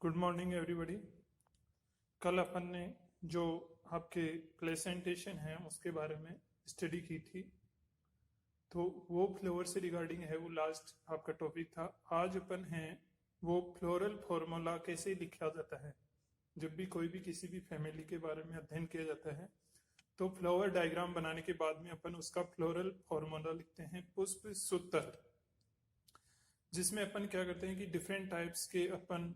Good morning everybody. कल अपन ने जो आपके प्रेजेंटेशन है उसके बारे में स्टडी की थी, तो वो फ्लोवर से रिगार्डिंग है, वो लास्ट आपका टॉपिक था। आज अपन है वो फ्लोरल फॉर्मूला कैसे लिखा जाता है। जब भी कोई भी किसी भी फैमिली के बारे में अध्ययन किया जाता है तो फ्लावर डायग्राम बनाने के बाद में अपन उसका फ्लोरल फॉर्मूला लिखते हैं, पुष्प सूत्र, जिसमें अपन क्या करते हैं कि डिफरेंट टाइप्स के अपन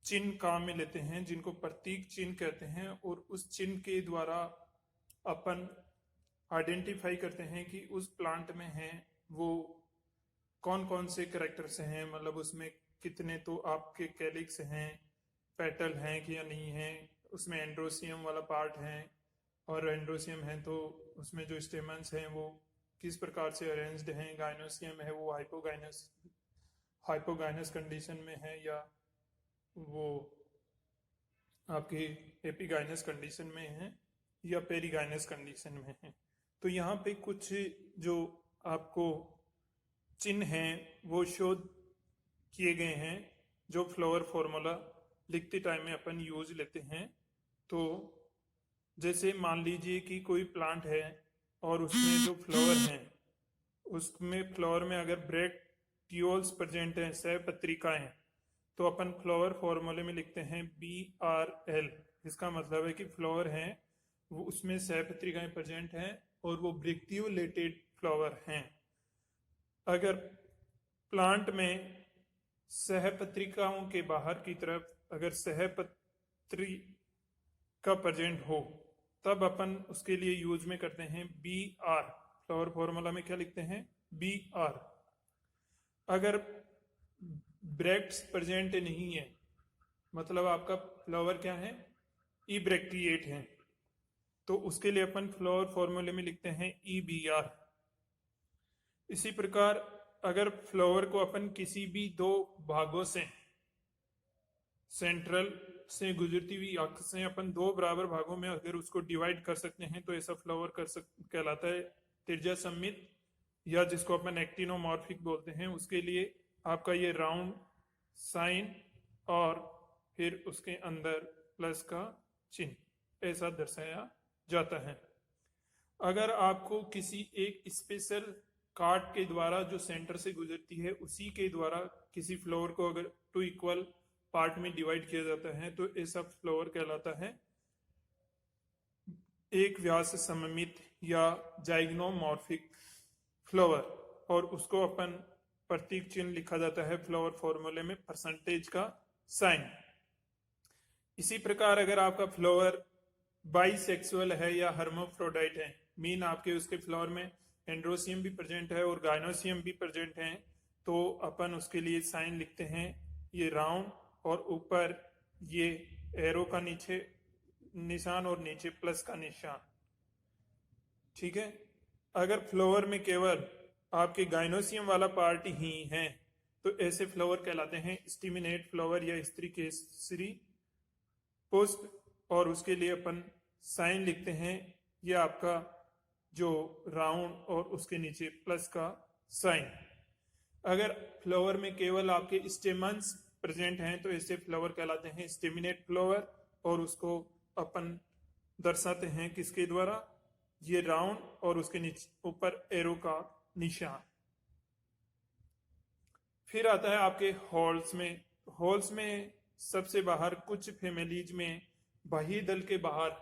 चिन्ह काम में लेते हैं जिनको प्रतीक चिन्ह कहते हैं, और उस चिन्ह के द्वारा अपन आइडेंटिफाई करते हैं कि उस प्लांट में है वो कौन कौन से कैरेक्टर्स हैं, मतलब उसमें कितने तो आपके कैलिक्स हैं, पेटल हैं कि या नहीं है, उसमें एंड्रोसियम वाला पार्ट है, और एंड्रोसियम है तो उसमें जो स्टेमन्स हैं वो किस प्रकार से अरेंज्ड हैं, गाइनोसियम है वो हाइपोगाइनस कंडीशन में है या वो आपकी एपिगाइनस कंडीशन में है या पेरिगाइनस कंडीशन में है। तो यहाँ पे कुछ जो आपको चिन्ह हैं वो शोध किए गए हैं जो फ्लावर फॉर्मूला लिखते टाइम में अपन यूज लेते हैं। तो जैसे मान लीजिए कि कोई प्लांट है और उसमें जो फ्लावर हैं उसमें फ्लावर में अगर ब्रैक्टियोल्स प्रेजेंट हैं, सह पत्रिकाएं, तो अपन फ्लावर फॉर्मूले में लिखते हैं BRL। इसका मतलब है कि फ्लावर है वो उसमें सह पत्रिकाएं प्रेजेंट हैं और वो ब्रैक्टियोलेटेड फ्लावर हैं। अगर प्लांट में सहपत्रिकाओं के बाहर की तरफ अगर सहपत्रिका प्रेजेंट हो तब अपन उसके लिए यूज में करते हैं BR। फ्लावर फॉर्मूला में क्या लिखते हैं? BR। अगर ब्रैक्ट्स प्रेजेंट नहीं है, मतलब आपका फ्लावर क्या है, इब्रैक्टिएट है, तो उसके लिए अपन फ्लावर फॉर्मूले में लिखते हैं EBR। इसी प्रकार अगर फ्लावर को अपन किसी भी दो भागों से, सेंट्रल से गुजरती हुई अक्ष से अपन दो बराबर भागों में अगर उसको डिवाइड कर सकते हैं तो ऐसा फ्लावर कहलाता है त्रिज्या सममित, या जिसको अपन एक्टिनोमॉर्फिक बोलते हैं। उसके लिए आपका ये राउंड साइन और फिर उसके अंदर प्लस का चिन्ह ऐसा दर्शाया जाता है। अगर आपको किसी एक स्पेशल कार्ड के द्वारा जो सेंटर से गुजरती है उसी के द्वारा किसी फ्लोर को अगर टू इक्वल पार्ट में डिवाइड किया जाता है तो ऐसा फ्लोर कहलाता है एक व्यास सममित या जाइग्नोमॉर्फिक फ्लावर, और उसको अपन प्रतीक चिन्ह लिखा जाता है फ्लावर फॉर्मूले में परसेंटेज का साइन। इसी प्रकार अगर आपका फ्लावर बाइसेक्सुअल है या हर्माफ्रोडाइट है, मीन आपके उसके फ्लावर में एंड्रोसियम भी प्रेजेंट है और गाइनोसियम भी प्रेजेंट है, तो अपन उसके लिए साइन लिखते हैं ये राउंड और ऊपर ये एरो का नीचे निशान और नीचे प्लस का निशान। ठीक है। अगर फ्लावर में केवल आपके गाइनोसियम वाला पार्ट ही है तो ऐसे फ्लावर कहलाते हैं स्टिमिनेट फ्लावर या स्त्री केसरी पुष्प, और उसके लिए अपन साइन लिखते हैं ये आपका जो राउंड और उसके नीचे प्लस का साइन। अगर फ्लावर में केवल आपके स्टेमन्स प्रेजेंट हैं तो ऐसे फ्लावर कहलाते हैं स्टेमिनेट फ्लावर, और उसको अपन दर्शाते हैं किसके द्वारा, ये राउंड और उसके नीचे ऊपर एरो का निशान। फिर आता है आपके हॉल्स में। हॉल्स में सबसे बाहर कुछ फैमिलीज में बाह्य दल के बाहर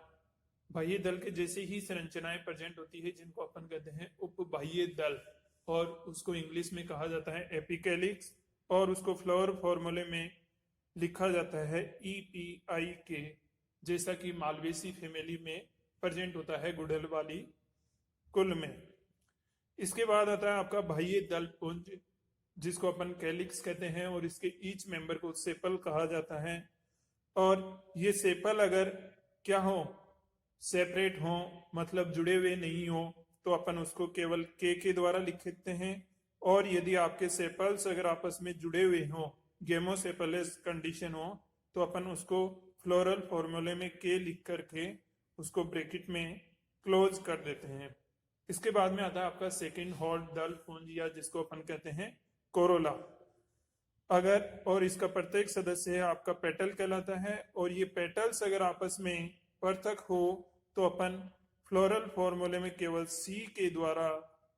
बाह्य दल के जैसे ही संरचनाएं प्रेजेंट होती है जिनको अपन कहते हैं उपबाह्य दल, और उसको इंग्लिश में कहा जाता है एपिकैलिक्स, और उसको फ्लावर फॉर्मूले में लिखा जाता है EPIK, जैसा कि मालवेसी फैमिली में प्रेजेंट होता है गुड़हल वाली कुल में। इसके बाद आता है आपका बाह्य दल पुंज, जिसको अपन कैलिक्स कहते हैं, और इसके ईच मेंबर को सेपल कहा जाता है। और ये सेपल अगर क्या हो, सेपरेट हो, मतलब जुड़े हुए नहीं हो, तो अपन उसको केवल के द्वारा लिखते हैं, और यदि आपके सेपल्स अगर आपस में जुड़े हुए हो, गेमोसेपलस कंडीशन हो, तो अपन उसको फ्लोरल फॉर्मूले में के लिख करके उसको ब्रैकेट में क्लोज कर देते हैं। इसके बाद में आता है आपका सेकंड हॉर्ड दल पुंज, या जिसको अपन कहते हैं कोरोला। अगर और इसका प्रत्येक सदस्य है आपका पेटल कहलाता है, और ये पेटल्स अगर आपस में पृथक हो तो अपन फ्लोरल फॉर्मूले में केवल सी के द्वारा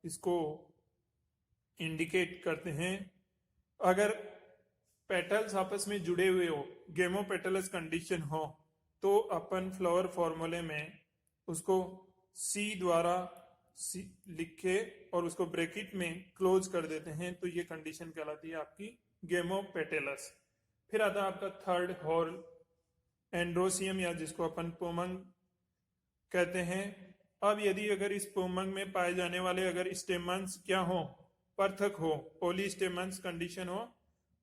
इसको इंडिकेट करते हैं। अगर पेटल्स आपस में जुड़े हुए हो, गेमोपेटलस कंडीशन हो, तो अपन फ्लावर फॉर्मूले में उसको सी द्वारा सी लिख के और उसको ब्रैकेट में क्लोज कर देते हैं, तो ये कंडीशन कहलाती है आपकी गेमोपेटलस। फिर आता है आपका थर्ड हॉर्न, एंड्रोसियम, या जिसको अपन पोमंग कहते हैं। अब यदि अगर इस पोमंग में पाए जाने वाले अगर स्टेमन्स क्या हो, पृथक हो, पॉलीस्टेमन्स कंडीशन हो,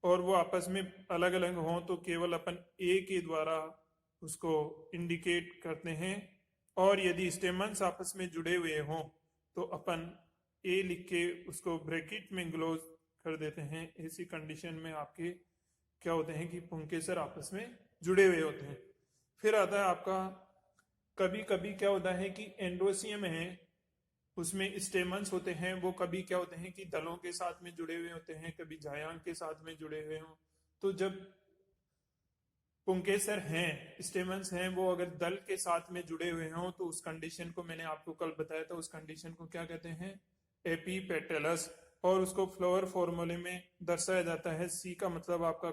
और वो आपस में अलग अलग हो, तो केवल अपन ए के द्वारा उसको इंडिकेट करते हैं। और यदि स्टेमन्स आपस में जुड़े हुए हों तो अपन ए लिख के उसको ब्रैकेट में क्लोज कर देते हैं। ऐसी कंडीशन में आपके क्या होते हैं कि पुंकेसर आपस में जुड़े हुए होते हैं। फिर आता है आपका, कभी कभी क्या होता है कि एंड्रोसियम है, उसमें स्टेमन्स होते हैं, वो कभी क्या होते हैं कि दलों के साथ में जुड़े हुए होते हैं, कभी जायांग के साथ में जुड़े हुए हों। तो जब पुंकेसर हैं, स्टेमन्स हैं, वो अगर दल के साथ में जुड़े हुए हों, तो उस कंडीशन को मैंने आपको कल बताया था, उस कंडीशन को क्या कहते हैं, एपीपेटलस। और उसको फ्लावर फॉर्मूले में दर्शाया जाता है। सी का मतलब आपका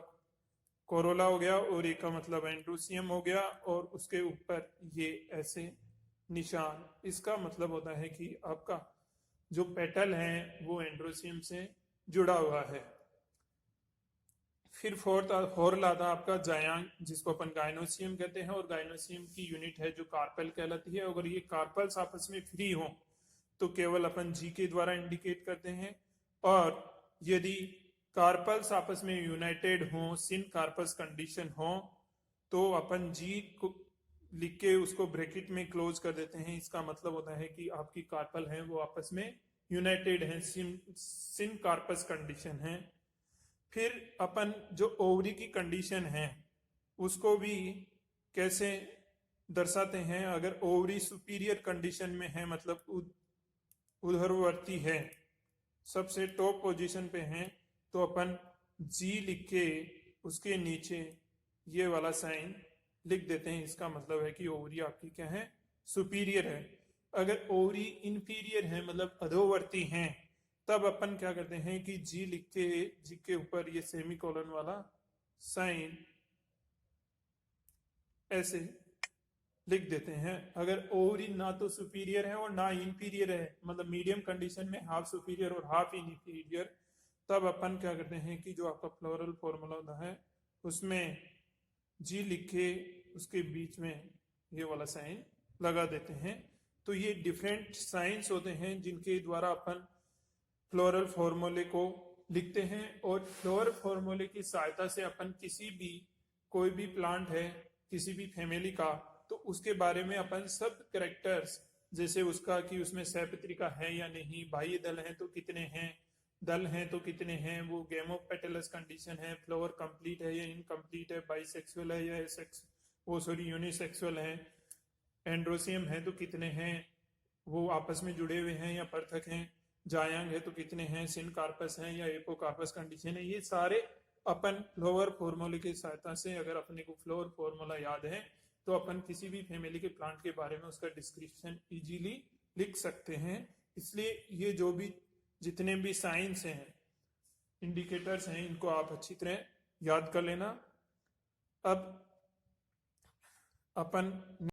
कोरोला हो गया, और ए का मतलब एंड्रोसियम हो गया, और उसके ऊपर ये ऐसे निशान, इसका मतलब होता है कि आपका जो पेटल है वो एंड्रोसियम से जुड़ा हुआ है। फिर फोर्थ हॉर्न आता आपका जायांग, जिसको अपन गाइनोसियम कहते हैं, और गाइनोसियम की यूनिट है जो कार्पल कहलाती है। अगर ये कार्पल्स आपस में फ्री हो तो केवल अपन जी के द्वारा इंडिकेट करते हैं, और यदि कार्पल्स आपस में यूनाइटेड हो, सिन कार्पस कंडीशन हो, तो अपन जी को लिख के उसको ब्रैकेट में क्लोज कर देते हैं। इसका मतलब होता है कि आपकी कार्पल है वो आपस में यूनाइटेड है, सिन कार्पस कंडीशन है। फिर अपन जो ओवरी की कंडीशन है उसको भी कैसे दर्शाते हैं, अगर ओवरी सुपीरियर कंडीशन में है, मतलब उधरवर्ती है, सबसे टॉप पोजीशन पे है, तो अपन जी लिख के उसके नीचे ये वाला साइन लिख देते हैं। इसका मतलब है कि ओवरी आपकी क्या है, सुपीरियर है। अगर ओवरी इंफीरियर है, मतलब अधोवर्ती हैं, तब अपन क्या करते हैं कि जी लिख के जी के ऊपर ये सेमी कॉलन वाला साइन ऐसे लिख देते हैं। अगर ओवरी ना तो सुपीरियर है और ना इंफीरियर है, मतलब मीडियम कंडीशन में हाफ सुपीरियर और हाफ इंफीरियर, तब अपन क्या करते हैं कि जो आपका फ्लोरल फॉर्मूला होता है उसमें जी लिख के उसके बीच में ये वाला साइन लगा देते हैं। तो ये डिफरेंट साइंस होते हैं जिनके द्वारा अपन फ्लोरल फॉर्मूले को लिखते हैं, और फ्लोरल फॉर्मूले की सहायता से अपन किसी भी कोई भी प्लांट है किसी भी फैमिली का, तो उसके बारे में अपन सब कैरेक्टर्स, जैसे उसका कि उसमें सैपत्रिका है या नहीं, बाह्य दल हैं तो कितने हैं, दल हैं तो कितने हैं, वो गेमोपेटलस कंडीशन है, फ्लावर कंप्लीट है या इनकम्प्लीट है, बाइसेक्सुअल है या यूनिसेक्सुअल है, एंड्रोसियम है तो कितने हैं, वो आपस में जुड़े हुए हैं या पृथक हैं, जायांग है तो कितने हैं, सिन कार्पस है या एपोकार्पस कंडीशन है। ये सारे अपन फ्लोवर फॉर्मूले की सहायता से, अगर अपने को फ्लोवर फॉर्मूला याद है तो अपन किसी भी फैमिली के प्लांट के बारे में उसका डिस्क्रिप्शन इजीली लिख सकते हैं। इसलिए ये जो भी जितने भी साइंस हैं, इंडिकेटर्स हैं, इनको आप अच्छी तरह याद कर लेना। अब अपन